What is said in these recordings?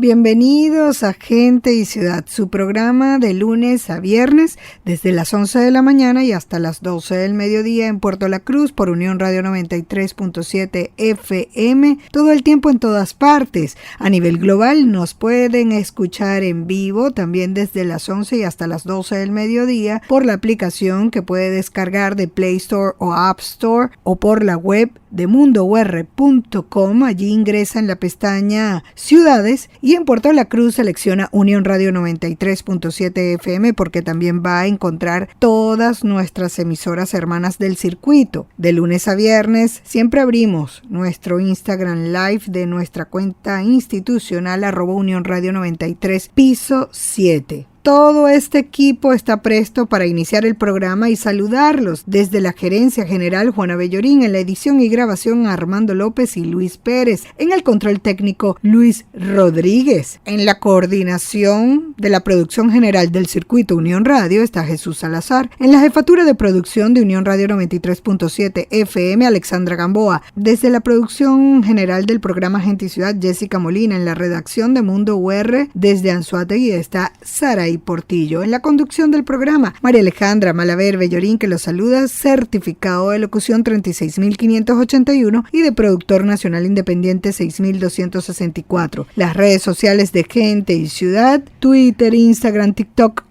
Bienvenidos a Gente y Ciudad, su programa de lunes a viernes desde las 11 de la mañana y hasta las 12 del mediodía en Puerto La Cruz por Unión Radio 93.7 FM, todo el tiempo en todas partes. A nivel global nos pueden escuchar en vivo también desde las 11 y hasta las 12 del mediodía por la aplicación que puede descargar de Play Store o App Store o por la web de mundour.com. Allí ingresa en la pestaña Ciudades y en Puerto La Cruz selecciona Unión Radio 93.7 FM porque también va a encontrar todas nuestras emisoras hermanas del circuito. De lunes a viernes siempre abrimos nuestro Instagram Live de nuestra cuenta institucional @Unión Radio 93 piso 7. Todo este equipo está presto para iniciar el programa y saludarlos desde la gerencia general Juana Bellorín, en la edición y grabación Armando López y Luis Pérez, en el control técnico Luis Rodríguez, en la coordinación de la producción general del circuito Unión Radio está Jesús Salazar, en la jefatura de producción de Unión Radio 93.7 FM Alexandra Gamboa, desde la producción general del programa Gente y Ciudad Jessica Molina, en la redacción de Mundo UR desde Anzoátegui está Sara y Portillo. En la conducción del programa, María Alejandra Malaver Bellorín, que los saluda, certificado de locución 36.581 y de productor nacional independiente 6.264. Las redes sociales de Gente y Ciudad, Twitter, Instagram, TikTok,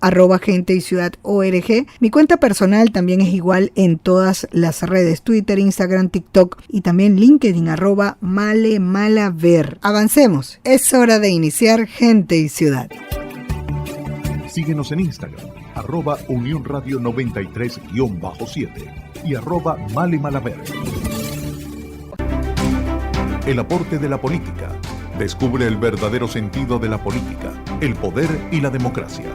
@Gente y Ciudad ORG. Mi cuenta personal también es igual en todas las redes, Twitter, Instagram, TikTok y también LinkedIn, @MaleMalaver. Avancemos, es hora de iniciar Gente y Ciudad. Síguenos en Instagram, @Unión Radio 93-7 y @MaleMalaver. El aporte de la política. Descubre el verdadero sentido de la política, el poder y la democracia.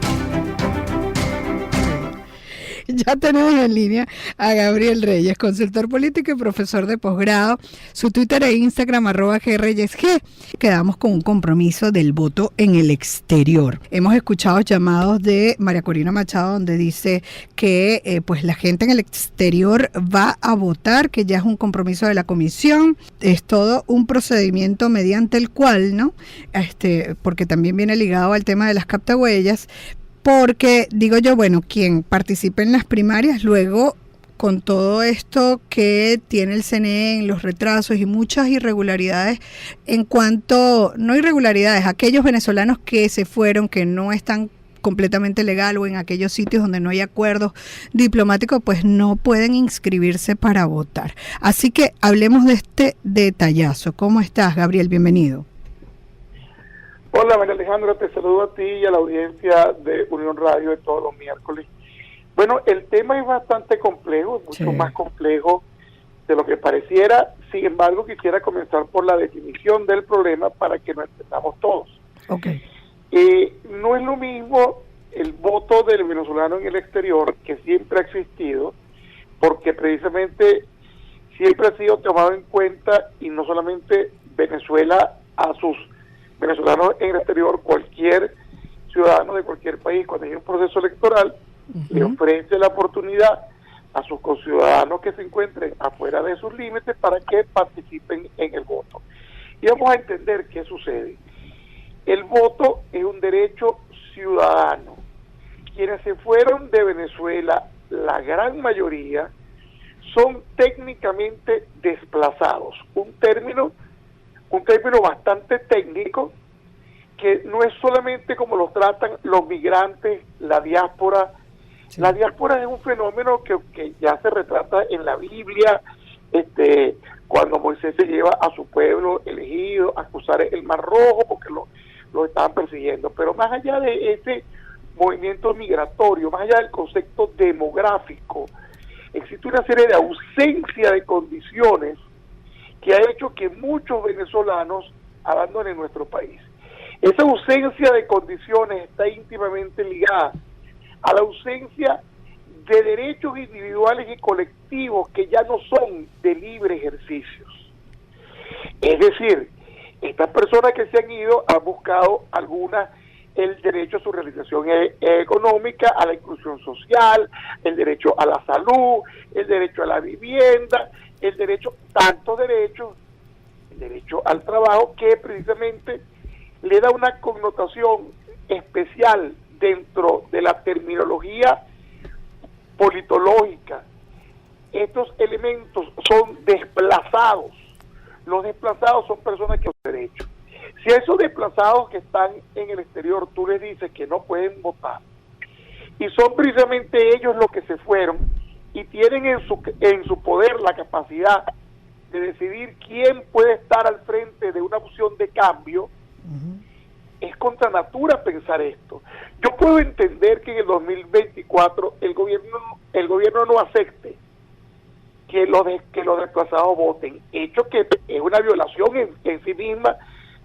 Ya tenemos en línea a Gabriel Reyes, consultor político y profesor de posgrado. Su Twitter e Instagram @GReyesG. Quedamos con un compromiso del voto en el exterior. Hemos escuchado llamados de María Corina Machado donde dice que pues la gente en el exterior va a votar, que ya es un compromiso de la comisión. Es todo un procedimiento mediante el cual, ¿no? Porque también viene ligado al tema de las captahuellas. Porque, digo yo, bueno, quien participe en las primarias, luego con todo esto que tiene el CNE en los retrasos y muchas irregularidades en cuanto, no irregularidades, aquellos venezolanos que se fueron, que no están completamente legal o en aquellos sitios donde no hay acuerdos diplomáticos, pues no pueden inscribirse para votar. Así que hablemos de este detallazo. ¿Cómo estás, Gabriel? Bienvenido. Hola María Alejandra, te saludo a ti y a la audiencia de Unión Radio de todos los miércoles. Bueno, el tema es bastante complejo, mucho más complejo de lo que pareciera. Sin embargo, quisiera comenzar por la definición del problema para que lo entendamos todos. Okay. No es lo mismo el voto del venezolano en el exterior, que siempre ha existido, porque precisamente siempre ha sido tomado en cuenta, y no solamente Venezuela a sus venezolanos en el exterior, cualquier ciudadano de cualquier país, cuando hay un proceso electoral, le ofrece la oportunidad a sus conciudadanos que se encuentren afuera de sus límites para que participen en el voto. Y vamos a entender qué sucede. El voto es un derecho ciudadano. Quienes se fueron de Venezuela, la gran mayoría, son técnicamente desplazados. Un término bastante técnico, que no es solamente como los tratan los migrantes, la diáspora. Sí. La diáspora es un fenómeno que ya se retrata en la Biblia, cuando Moisés se lleva a su pueblo elegido a cruzar el Mar Rojo porque lo estaban persiguiendo. Pero más allá de ese movimiento migratorio, más allá del concepto demográfico, existe una serie de ausencia de condiciones que ha hecho que muchos venezolanos abandonen nuestro país. Esa ausencia de condiciones está íntimamente ligada a la ausencia de derechos individuales y colectivos que ya no son de libre ejercicio. Es decir, estas personas que se han ido han buscado el derecho a su realización económica, a la inclusión social, el derecho a la salud, el derecho a la vivienda, el derecho al trabajo, que precisamente le da una connotación especial dentro de la terminología politológica. Estos elementos son desplazados. Los desplazados son personas que tienen derecho. Si a esos desplazados que están en el exterior tú les dices que no pueden votar, y son precisamente ellos los que se fueron y tienen en su poder la capacidad de decidir quién puede estar al frente de una opción de cambio, es contra natura pensar esto. Yo puedo entender que en el 2024 el gobierno no acepte que los desplazados voten, hecho que es una violación en sí misma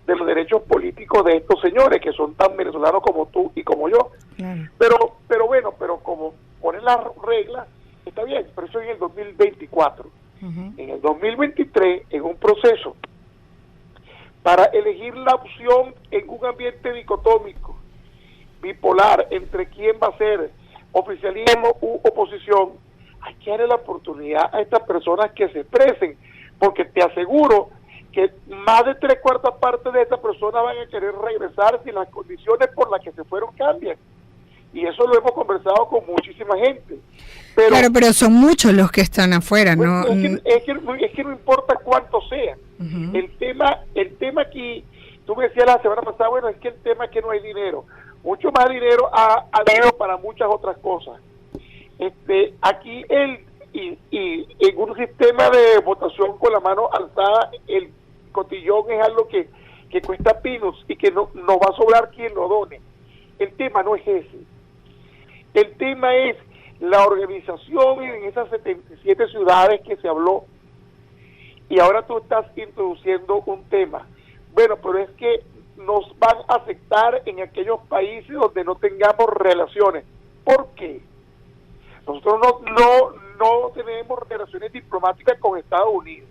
de los derechos políticos de estos señores, que son tan venezolanos como tú y como yo. Claro. Pero bueno, como ponen las reglas, está bien, pero eso es en el 2024. En el 2023, en un proceso para elegir la opción en un ambiente dicotómico, bipolar, entre quién va a ser oficialismo u oposición, hay que darle la oportunidad a estas personas que se expresen, porque te aseguro que más de 3/4 partes de estas personas van a querer regresar si las condiciones por las que se fueron cambian. Y eso lo hemos conversado con muchísima gente. Pero son muchos los que están afuera, pues, ¿no? Es que no importa cuántos sean. El tema aquí, tú me decías la semana pasada, bueno, es que el tema es que no hay dinero. Mucho más dinero ha habido para muchas otras cosas. Aquí y en un sistema de votación con la mano alzada, el cotillón es algo que cuesta pinos y que no va a sobrar quien lo done. El tema no es ese. El tema es la organización en esas 77 ciudades que se habló. Y ahora tú estás introduciendo un tema. Bueno, pero es que nos van a afectar en aquellos países donde no tengamos relaciones. ¿Por qué? Nosotros no tenemos relaciones diplomáticas con Estados Unidos.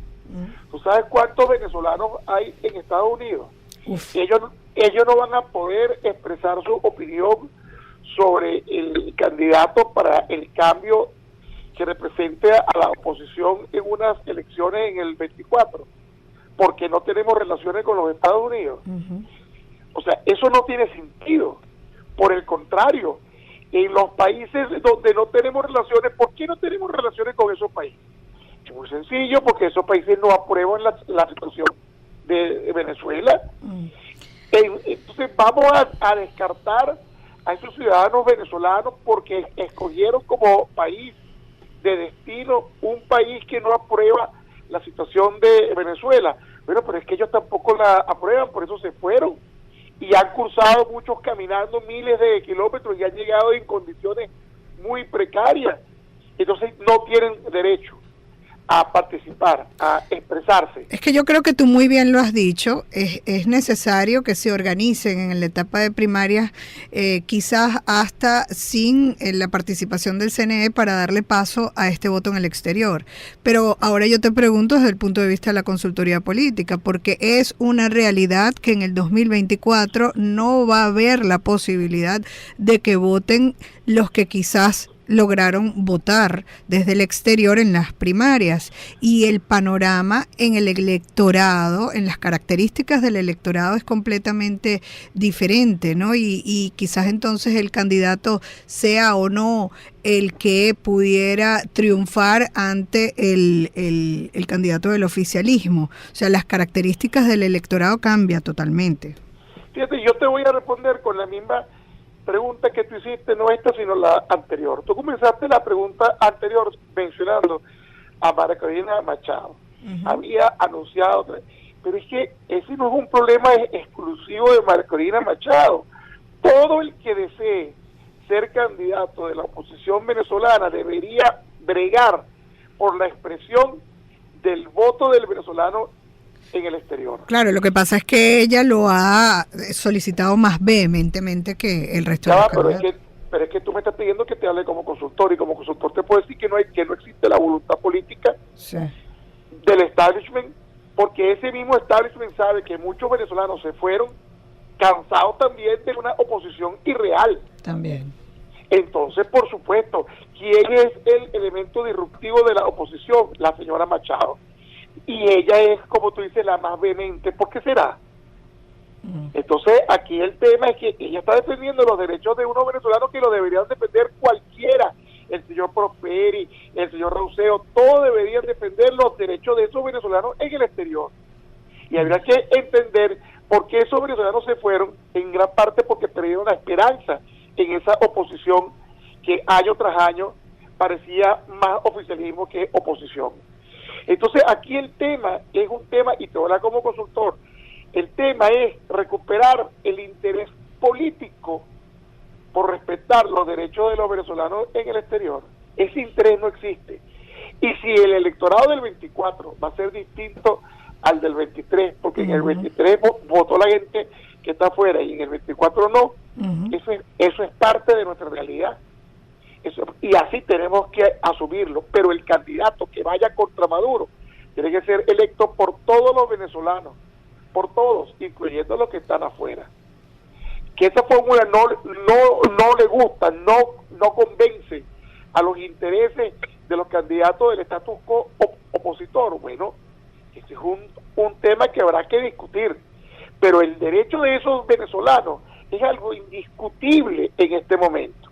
¿Tú sabes cuántos venezolanos hay en Estados Unidos? Ellos no van a poder expresar su opinión sobre el candidato para el cambio que represente a la oposición en unas elecciones en el 24, porque no tenemos relaciones con los Estados Unidos. O sea, eso no tiene sentido. Por el contrario, en los países donde no tenemos relaciones, ¿por qué no tenemos relaciones con esos países? Es muy sencillo, porque esos países no aprueban la situación de Venezuela. Entonces vamos a descartar a esos ciudadanos venezolanos porque escogieron como país de destino un país que no aprueba la situación de Venezuela. Bueno, pero es que ellos tampoco la aprueban, por eso se fueron y han cruzado muchos caminando miles de kilómetros y han llegado en condiciones muy precarias. Entonces no tienen derecho a participar, a expresarse. Es que yo creo que tú muy bien lo has dicho, es necesario que se organicen en la etapa de primarias, quizás hasta sin la participación del CNE para darle paso a este voto en el exterior. Pero ahora yo te pregunto desde el punto de vista de la consultoría política, porque es una realidad que en el 2024 no va a haber la posibilidad de que voten los que quizás lograron votar desde el exterior en las primarias, y el panorama en el electorado, en las características del electorado es completamente diferente, ¿no? Y quizás entonces el candidato sea o no el que pudiera triunfar ante el candidato del oficialismo. O sea, las características del electorado cambian totalmente. Fíjate, yo te voy a responder con la misma pregunta que tú hiciste, no esta sino la anterior. Tú comenzaste la pregunta anterior mencionando a María Corina Machado. Había anunciado, pero es que ese no es un problema exclusivo de María Corina Machado. Todo el que desee ser candidato de la oposición venezolana debería bregar por la expresión del voto del venezolano en el exterior. Claro, lo que pasa es que ella lo ha solicitado más vehementemente que el resto de los candidatos. Pero es que tú me estás pidiendo que te hable como consultor, y como consultor te puedo decir que no existe la voluntad política del establishment, porque ese mismo establishment sabe que muchos venezolanos se fueron cansados también de una oposición irreal. También. Entonces, por supuesto, ¿quién es el elemento disruptivo de la oposición? La señora Machado. Y ella es, como tú dices, la más vehemente. ¿Por qué será? Entonces, aquí el tema es que ella está defendiendo los derechos de unos venezolanos que lo deberían defender cualquiera. El señor Prosperi, el señor Rousseau, todos deberían defender los derechos de esos venezolanos en el exterior. Y habría que entender por qué esos venezolanos se fueron, en gran parte porque perdieron la esperanza en esa oposición que año tras año parecía más oficialismo que oposición. Entonces, aquí el tema es un tema, y te voy a hablar como consultor, el tema es recuperar el interés político por respetar los derechos de los venezolanos en el exterior. Ese interés no existe. Y si el electorado del 24 va a ser distinto al del 23, porque en el 23 votó la gente que está afuera y en el 24 no, eso es parte de nuestra realidad. Y así tenemos que asumirlo. Pero el candidato que vaya contra Maduro tiene que ser electo por todos los venezolanos, por todos, incluyendo los que están afuera. Que esa fórmula no le gusta, no convence a los intereses de los candidatos del status quo opositor. Bueno, ese es un tema que habrá que discutir, pero el derecho de esos venezolanos es algo indiscutible en este momento.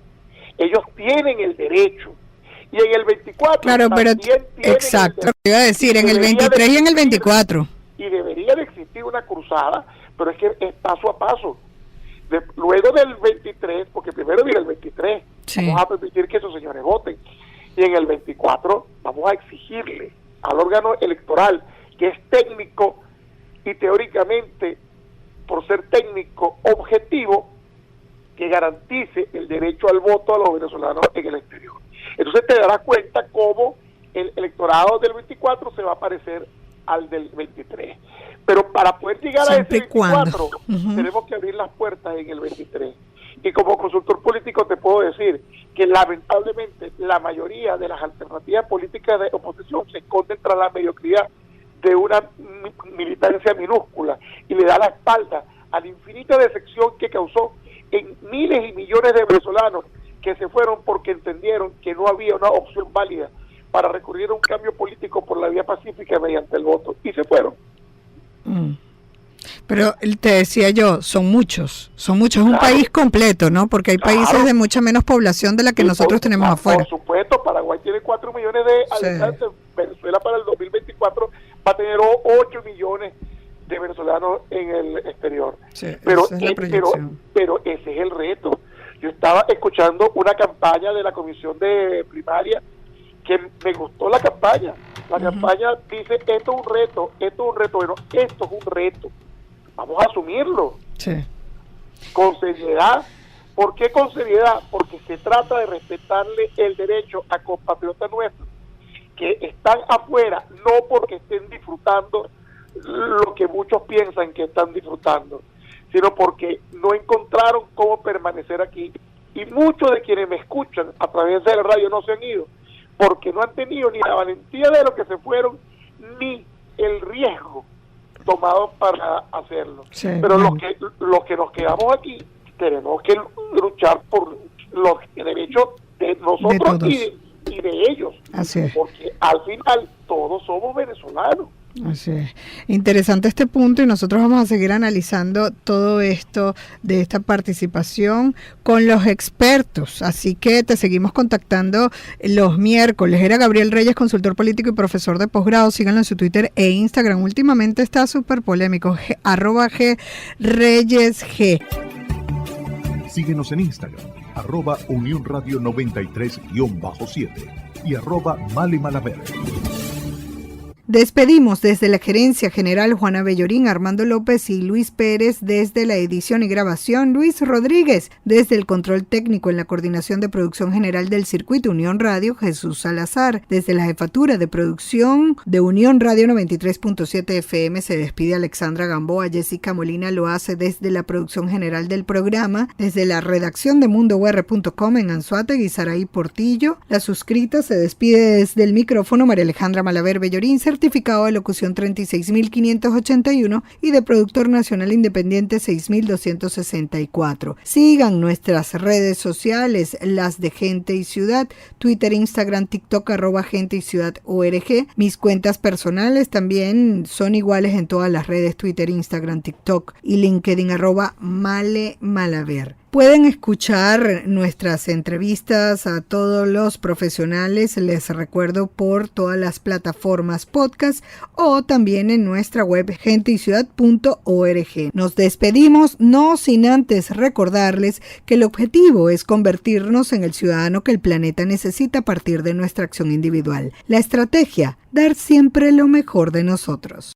Ellos tienen el derecho, y en el 24 claro, pero exacto, iba a decir, en el 23 y en el 24. Y debería de existir una cruzada, pero es que es paso a paso. Luego del 23, porque primero viene el 23, vamos a permitir que esos señores voten, y en el 24 vamos a exigirle al órgano electoral, que es técnico y teóricamente, por ser técnico, objetivo, que garantice el derecho al voto a los venezolanos en el exterior. Entonces te darás cuenta cómo el electorado del 24 se va a parecer al del 23. Pero para poder llegar a ese 24, tenemos que abrir las puertas en el 23. Y como consultor político te puedo decir que lamentablemente la mayoría de las alternativas políticas de oposición se esconden tras la mediocridad de una militancia minúscula y le da la espalda a la infinita decepción que causó en miles y millones de venezolanos que se fueron porque entendieron que no había una opción válida para recurrir a un cambio político por la vía pacífica mediante el voto, y se fueron. Pero te decía yo, son muchos, es un país completo, ¿no? Porque hay países de mucha menos población de la que nosotros tenemos afuera. Por supuesto, Paraguay tiene 4 millones de habitantes, Venezuela para el 2024 va a tener 8 millones de venezolanos en el exterior. Pero ese es el reto. Yo estaba escuchando una campaña de la Comisión de Primaria que me gustó la campaña. La campaña dice, esto es un reto. Bueno, esto es un reto. Vamos a asumirlo. Con seriedad. ¿Por qué con seriedad? Porque se trata de respetarle el derecho a compatriotas nuestros que están afuera, no porque estén disfrutando lo que muchos piensan que están disfrutando, sino porque no encontraron cómo permanecer aquí. Y muchos de quienes me escuchan a través de la radio no se han ido, porque no han tenido ni la valentía de los que se fueron, ni el riesgo tomado para hacerlo. Pero los que nos quedamos aquí, tenemos que luchar por los derechos de nosotros y de ellos. Así es. Porque al final todos somos venezolanos. Así es. Interesante este punto, y nosotros vamos a seguir analizando todo esto de esta participación con los expertos, así que te seguimos contactando los miércoles. Era Gabriel Reyes, consultor político y profesor de posgrado. Síganlo en su Twitter e Instagram, últimamente está súper polémico, @GReyesG. Síguenos en Instagram, @Unión Radio 93-7 y @MaleMalaver. Despedimos desde la Gerencia General Juana Bellorín, Armando López y Luis Pérez desde la edición y grabación, Luis Rodríguez desde el control técnico en la coordinación de producción general del circuito Unión Radio, Jesús Salazar desde la jefatura de producción de Unión Radio 93.7 FM. Se despide Alexandra Gamboa. Jessica Molina lo hace desde la producción general del programa, desde la redacción de mundour.com en Anzoátegui, Saraí Portillo. La suscrita se despide desde el micrófono, María Alejandra Malaver Bellorín, certificado de locución 36.581 y de productor nacional independiente 6.264. Sigan nuestras redes sociales, las de Gente y Ciudad, Twitter, Instagram, TikTok, @Gente y Ciudad ORG. Mis cuentas personales también son iguales en todas las redes, Twitter, Instagram, TikTok y LinkedIn, @MaleMalaver. Pueden escuchar nuestras entrevistas a todos los profesionales, les recuerdo, por todas las plataformas podcast o también en nuestra web genteyciudad.org. Nos despedimos, no sin antes recordarles que el objetivo es convertirnos en el ciudadano que el planeta necesita a partir de nuestra acción individual. La estrategia, dar siempre lo mejor de nosotros.